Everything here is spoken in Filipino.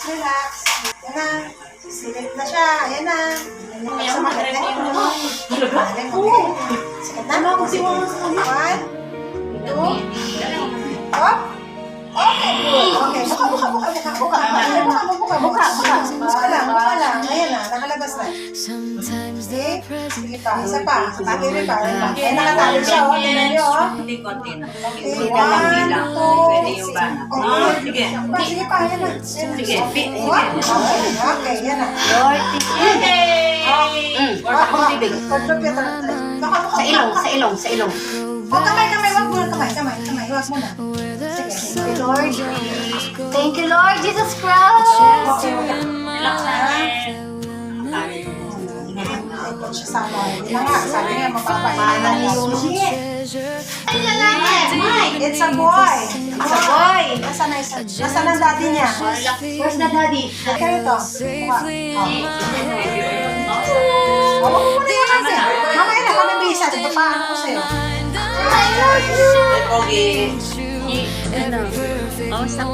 relax. Yan na. Silip na siya. Ayan na. Sa magaling. Magaling, okay. Sige na. One, two, up. Okay, good. Okay, buka lang. Ayan na, nakalabas na. Okay, sige pa, isa pa. Pagkiri pa. Ayan, nakatalo siya, o. Tingnan niyo, o. Hindi konti na. Okay, Hindi 1, lang. 2, Pwede yung bana. Sige. Sige pa, ayan na. Sige. Okay, yan na. Lord, Sa ilong. O, kamay, wag muna kamay, wag muna. Sige, Lord. Thank you, Lord Jesus Christ. Okay, wala. relax natin. Ikot siya sa ano. Yun na nga, sabi niya, mapapailan na yung It's a boy. Nasaan ang daddy niya? Where's the daddy? Kaya ito. Huwag mo muna yung kasi. Mamaya na kami bisa. Diba paano ko sa'yo? I love you. Okay. Ano? Oh, sa